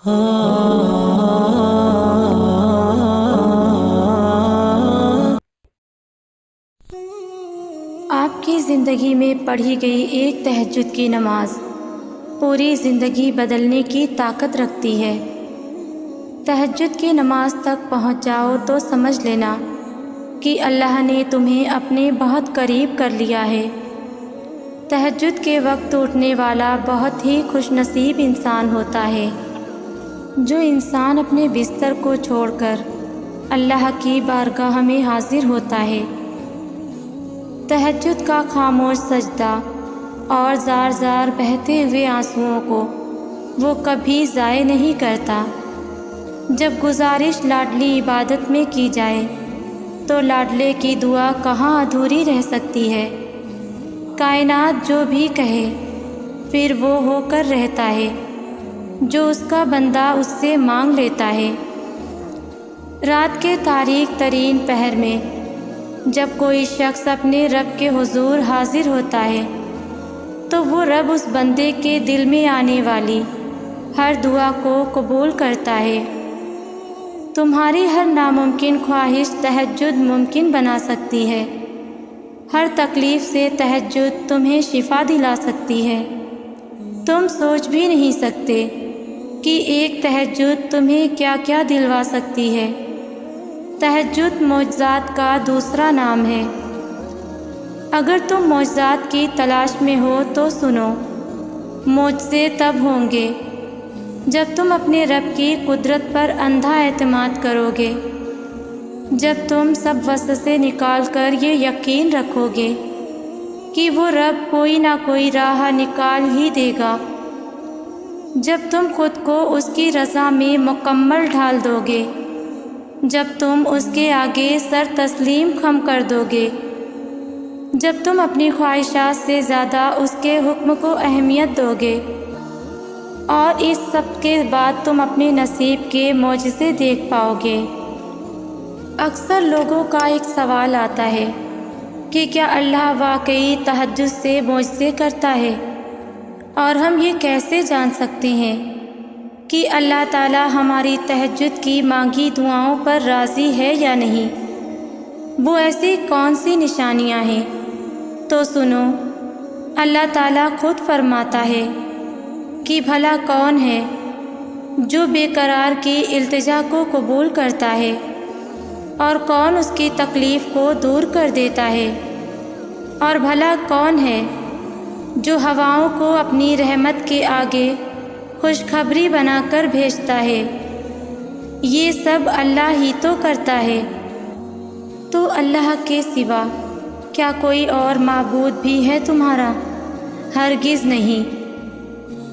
آپ کی زندگی میں پڑھی گئی ایک تہجد کی نماز پوری زندگی بدلنے کی طاقت رکھتی ہے۔ تہجد کی نماز تک پہنچ جاؤ تو سمجھ لینا کہ اللہ نے تمہیں اپنے بہت قریب کر لیا ہے۔ تہجد کے وقت اٹھنے والا بہت ہی خوش نصیب انسان ہوتا ہے۔ جو انسان اپنے بستر کو چھوڑ کر اللہ کی بارگاہ میں حاضر ہوتا ہے، تہجد کا خاموش سجدہ اور زار زار بہتے ہوئے آنسوؤں کو وہ کبھی ضائع نہیں کرتا۔ جب گزارش لاڈلی عبادت میں کی جائے تو لاڈلے کی دعا کہاں ادھوری رہ سکتی ہے۔ کائنات جو بھی کہے پھر وہ ہو کر رہتا ہے جو اس کا بندہ اس سے مانگ لیتا ہے۔ رات کے تاریک ترین پہر میں جب کوئی شخص اپنے رب کے حضور حاضر ہوتا ہے تو وہ رب اس بندے کے دل میں آنے والی ہر دعا کو قبول کرتا ہے۔ تمہاری ہر ناممکن خواہش تہجد ممکن بنا سکتی ہے۔ ہر تکلیف سے تہجد تمہیں شفا دلا سکتی ہے۔ تم سوچ بھی نہیں سکتے کہ ایک تہجد تمہیں کیا کیا دلوا سکتی ہے۔ تہجد معجزات کا دوسرا نام ہے۔ اگر تم معجزات کی تلاش میں ہو تو سنو، معجزے تب ہوں گے جب تم اپنے رب کی قدرت پر اندھا اعتماد کرو گے، جب تم سب وسوسے نکال کر یہ یقین رکھو گے کہ وہ رب کوئی نہ کوئی راہ نکال ہی دے گا، جب تم خود کو اس کی رضا میں مکمل ڈھال دو گے، جب تم اس کے آگے سر تسلیم خم کر دو گے، جب تم اپنی خواہشات سے زیادہ اس کے حکم کو اہمیت دو گے، اور اس سب کے بعد تم اپنے نصیب کے معجزے دیکھ پاؤ گے۔ اکثر لوگوں کا ایک سوال آتا ہے کہ کیا اللہ واقعی تہجد سے معجزے کرتا ہے، اور ہم یہ کیسے جان سکتے ہیں کہ اللہ تعالی ہماری تہجد کی مانگی دعاؤں پر راضی ہے یا نہیں؟ وہ ایسی کون سی نشانیاں ہیں؟ تو سنو، اللہ تعالی خود فرماتا ہے کہ بھلا کون ہے جو بے قرار کی التجا کو قبول کرتا ہے، اور کون اس کی تکلیف کو دور کر دیتا ہے، اور بھلا کون ہے جو ہواؤں کو اپنی رحمت کے آگے خوشخبری بنا کر بھیجتا ہے۔ یہ سب اللہ ہی تو کرتا ہے۔ تو اللہ کے سوا کیا کوئی اور معبود بھی ہے تمہارا؟ ہرگز نہیں،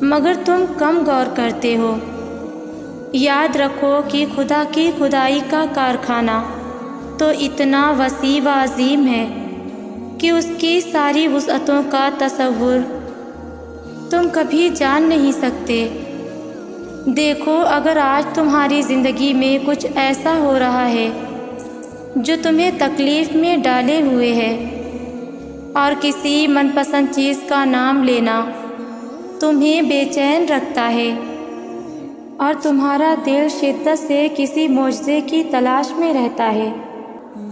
مگر تم کم غور کرتے ہو۔ یاد رکھو کہ خدا کی خدائی کا کارخانہ تو اتنا وسیع و عظیم ہے کہ اس کی ساری وسعتوں کا تصور تم کبھی جان نہیں سکتے۔ دیکھو، اگر آج تمہاری زندگی میں کچھ ایسا ہو رہا ہے جو تمہیں تکلیف میں ڈالے ہوئے ہے، اور کسی من پسند چیز کا نام لینا تمہیں بے چین رکھتا ہے، اور تمہارا دل شدت سے کسی معجزے کی تلاش میں رہتا ہے،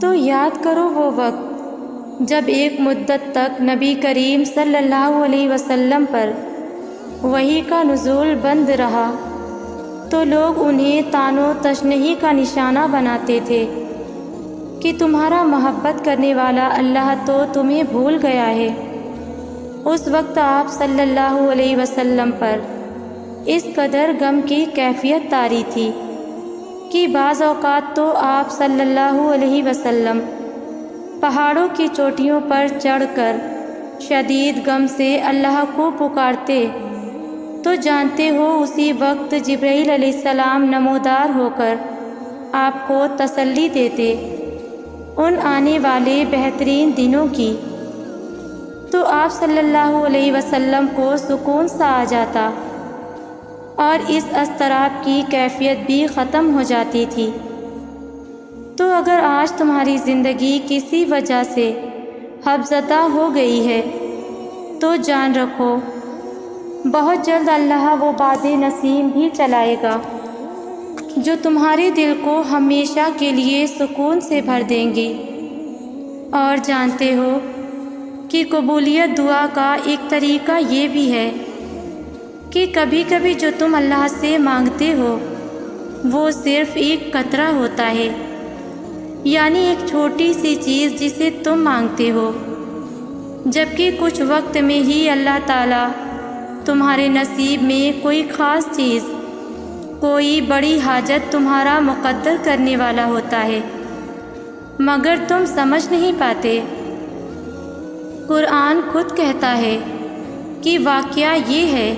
تو یاد کرو وہ وقت جب ایک مدت تک نبی کریم صلی اللہ علیہ وسلم پر وحی کا نزول بند رہا تو لوگ انہیں طعن و تشنیع کا نشانہ بناتے تھے کہ تمہارا محبت کرنے والا اللہ تو تمہیں بھول گیا ہے۔ اس وقت آپ صلی اللہ علیہ وسلم پر اس قدر غم کی کیفیت طاری تھی کہ بعض اوقات تو آپ صلی اللہ علیہ وسلم پہاڑوں کی چوٹیوں پر چڑھ کر شدید غم سے اللہ کو پکارتے تو جانتے ہو اسی وقت جبرائیل علیہ السلام نمودار ہو کر آپ کو تسلی دیتے ان آنے والے بہترین دنوں کی، تو آپ صلی اللہ علیہ وسلم کو سکون سا آ جاتا اور اس اضطراب کی کیفیت بھی ختم ہو جاتی تھی۔ تو اگر آج تمہاری زندگی کسی وجہ سے حفظدہ ہو گئی ہے تو جان رکھو بہت جلد اللہ وہ بادیں نسیم بھی چلائے گا جو تمہارے دل کو ہمیشہ کے لیے سکون سے بھر دیں گی۔ اور جانتے ہو کہ قبولیت دعا کا ایک طریقہ یہ بھی ہے کہ کبھی کبھی جو تم اللہ سے مانگتے ہو وہ صرف ایک قطرہ ہوتا ہے، یعنی ایک چھوٹی سی چیز جسے تم مانگتے ہو، جبکہ کچھ وقت میں ہی اللہ تعالیٰ تمہارے نصیب میں کوئی خاص چیز، کوئی بڑی حاجت تمہارا مقدر کرنے والا ہوتا ہے، مگر تم سمجھ نہیں پاتے۔ قرآن خود کہتا ہے کہ واقعہ یہ ہے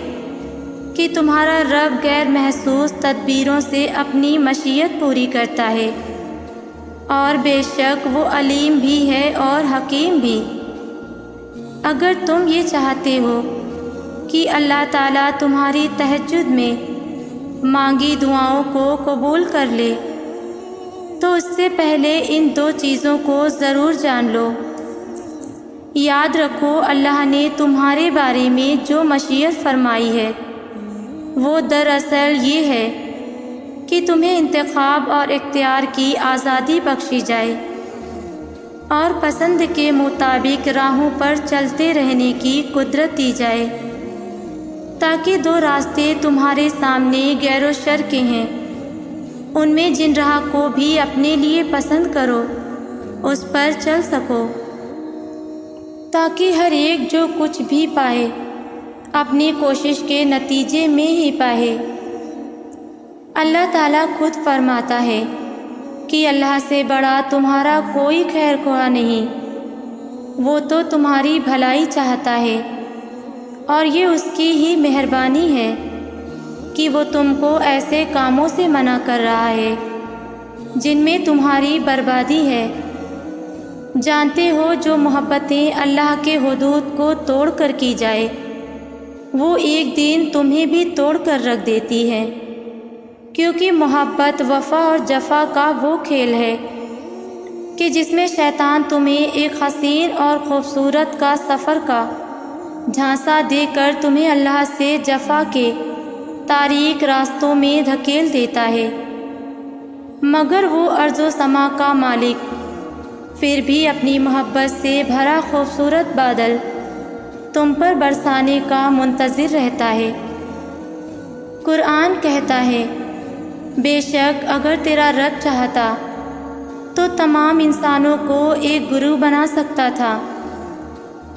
کہ تمہارا رب غیر محسوس تدبیروں سے اپنی مشیت پوری کرتا ہے، اور بے شک وہ علیم بھی ہے اور حکیم بھی۔ اگر تم یہ چاہتے ہو کہ اللہ تعالیٰ تمہاری تہجد میں مانگی دعاؤں کو قبول کر لے تو اس سے پہلے ان دو چیزوں کو ضرور جان لو۔ یاد رکھو اللہ نے تمہارے بارے میں جو مشیت فرمائی ہے وہ دراصل یہ ہے کہ تمہیں انتخاب اور اختیار کی آزادی بخشی جائے اور پسند کے مطابق راہوں پر چلتے رہنے کی قدرت دی جائے، تاکہ دو راستے تمہارے سامنے خیر و شر کے ہیں، ان میں جن راہ کو بھی اپنے لیے پسند کرو اس پر چل سکو، تاکہ ہر ایک جو کچھ بھی پائے اپنی کوشش کے نتیجے میں ہی پائے۔ اللہ تعالیٰ خود فرماتا ہے کہ اللہ سے بڑا تمہارا کوئی خیر خواہ نہیں، وہ تو تمہاری بھلائی چاہتا ہے، اور یہ اس کی ہی مہربانی ہے کہ وہ تم کو ایسے کاموں سے منع کر رہا ہے جن میں تمہاری بربادی ہے۔ جانتے ہو جو محبتیں اللہ کے حدود کو توڑ کر کی جائے وہ ایک دن تمہیں بھی توڑ کر رکھ دیتی ہے، کیونکہ محبت وفا اور جفا کا وہ کھیل ہے کہ جس میں شیطان تمہیں ایک حسین اور خوبصورت کا سفر کا جھانسا دے کر تمہیں اللہ سے جفا کے تاریک راستوں میں دھکیل دیتا ہے، مگر وہ ارض و سما کا مالک پھر بھی اپنی محبت سے بھرا خوبصورت بادل تم پر برسانے کا منتظر رہتا ہے۔ قرآن کہتا ہے بے شک اگر تیرا رب چاہتا تو تمام انسانوں کو ایک گروہ بنا سکتا تھا،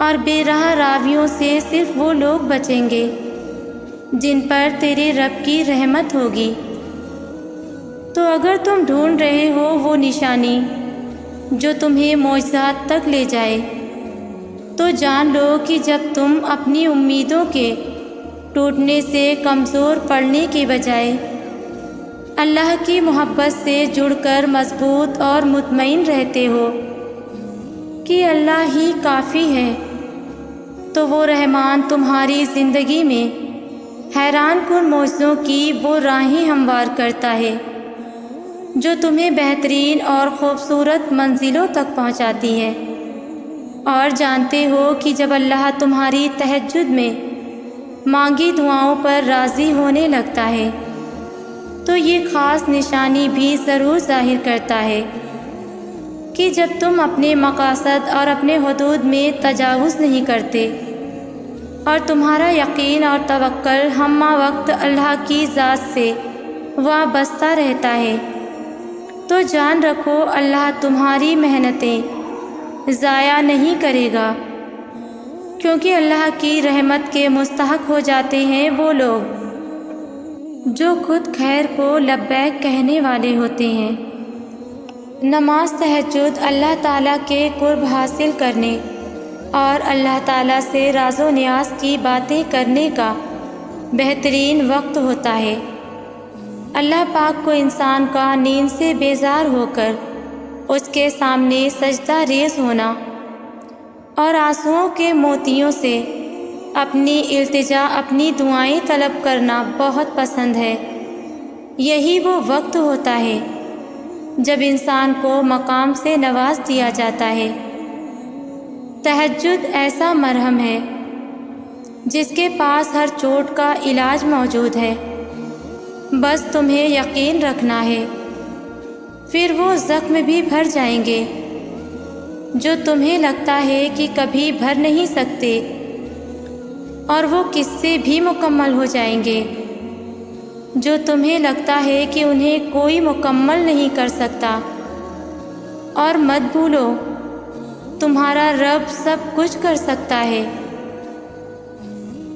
اور بے راہ راویوں سے صرف وہ لوگ بچیں گے جن پر تیرے رب کی رحمت ہوگی۔ تو اگر تم ڈھونڈ رہے ہو وہ نشانی جو تمہیں معجزات تک لے جائے تو جان لو کہ جب تم اپنی امیدوں کے ٹوٹنے سے کمزور پڑنے کے بجائے اللہ کی محبت سے جڑ کر مضبوط اور مطمئن رہتے ہو کہ اللہ ہی کافی ہے، تو وہ رحمان تمہاری زندگی میں حیران کن معجزوں کی وہ راہیں ہموار کرتا ہے جو تمہیں بہترین اور خوبصورت منزلوں تک پہنچاتی ہے۔ اور جانتے ہو کہ جب اللہ تمہاری تہجد میں مانگی دعاؤں پر راضی ہونے لگتا ہے تو یہ خاص نشانی بھی ضرور ظاہر کرتا ہے کہ جب تم اپنے مقاصد اور اپنے حدود میں تجاوز نہیں کرتے اور تمہارا یقین اور توکل ہمہ وقت اللہ کی ذات سے وابستہ رہتا ہے، تو جان رکھو اللہ تمہاری محنتیں ضائع نہیں کرے گا، کیونکہ اللہ کی رحمت کے مستحق ہو جاتے ہیں وہ لوگ جو خود خیر کو لبیک کہنے والے ہوتے ہیں۔ نماز تہجد اللہ تعالیٰ کے قرب حاصل کرنے اور اللہ تعالیٰ سے راز و نیاز کی باتیں کرنے کا بہترین وقت ہوتا ہے۔ اللہ پاک کو انسان کا نیند سے بیزار ہو کر اس کے سامنے سجدہ ریز ہونا اور آنسوؤں کے موتیوں سے اپنی التجا، اپنی دعائیں طلب کرنا بہت پسند ہے۔ یہی وہ وقت ہوتا ہے جب انسان کو مقام سے نواز دیا جاتا ہے۔ تہجد ایسا مرہم ہے جس کے پاس ہر چوٹ کا علاج موجود ہے، بس تمہیں یقین رکھنا ہے، پھر وہ زخم بھی بھر جائیں گے جو تمہیں لگتا ہے کہ کبھی بھر نہیں سکتے، اور وہ قصے بھی مکمل ہو جائیں گے جو تمہیں لگتا ہے کہ انہیں کوئی مکمل نہیں کر سکتا۔ اور مت بھولو، تمہارا رب سب کچھ کر سکتا ہے۔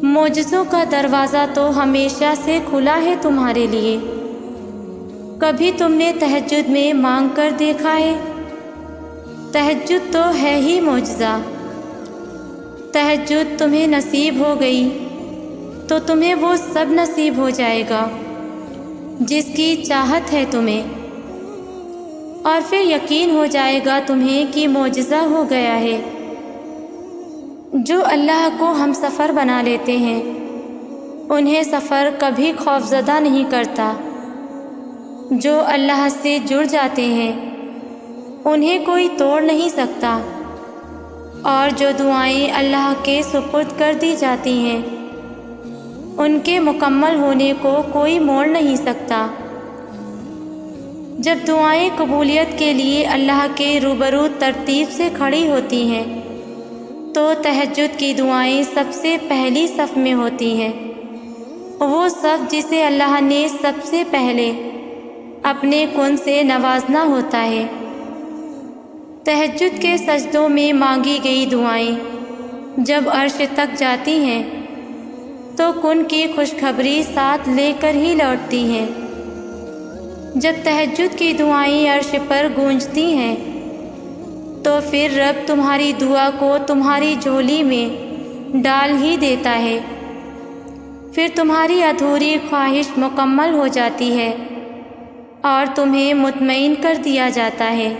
معجزوں کا دروازہ تو ہمیشہ سے کھلا ہے تمہارے لیے۔ کبھی تم نے تہجد میں مانگ کر دیکھا ہے؟ تہجد تو ہے ہی معجزہ۔ تہجد تمہیں نصیب ہو گئی تو تمہیں وہ سب نصیب ہو جائے گا جس کی چاہت ہے تمہیں، اور پھر یقین ہو جائے گا تمہیں کہ معجزہ ہو گیا ہے۔ جو اللہ کو ہم سفر بنا لیتے ہیں انہیں سفر کبھی خوفزدہ نہیں کرتا۔ جو اللہ سے جڑ جاتے ہیں انہیں کوئی توڑ نہیں سکتا، اور جو دعائیں اللہ کے سپرد کر دی جاتی ہیں ان کے مکمل ہونے کو کوئی موڑ نہیں سکتا۔ جب دعائیں قبولیت کے لیے اللہ کے روبرو ترتیب سے کھڑی ہوتی ہیں تو تہجد کی دعائیں سب سے پہلی صف میں ہوتی ہیں، وہ صف جسے اللہ نے سب سے پہلے اپنے کن سے نوازنا ہوتا ہے۔ تہجد کے سجدوں میں مانگی گئی دعائیں جب عرش تک جاتی ہیں تو کن کی خوشخبری ساتھ لے کر ہی لوٹتی ہیں۔ جب تہجد کی دعائیں عرش پر گونجتی ہیں تو پھر رب تمہاری دعا کو تمہاری جھولی میں ڈال ہی دیتا ہے، پھر تمہاری ادھوری خواہش مکمل ہو جاتی ہے اور تمہیں مطمئن کر دیا جاتا ہے۔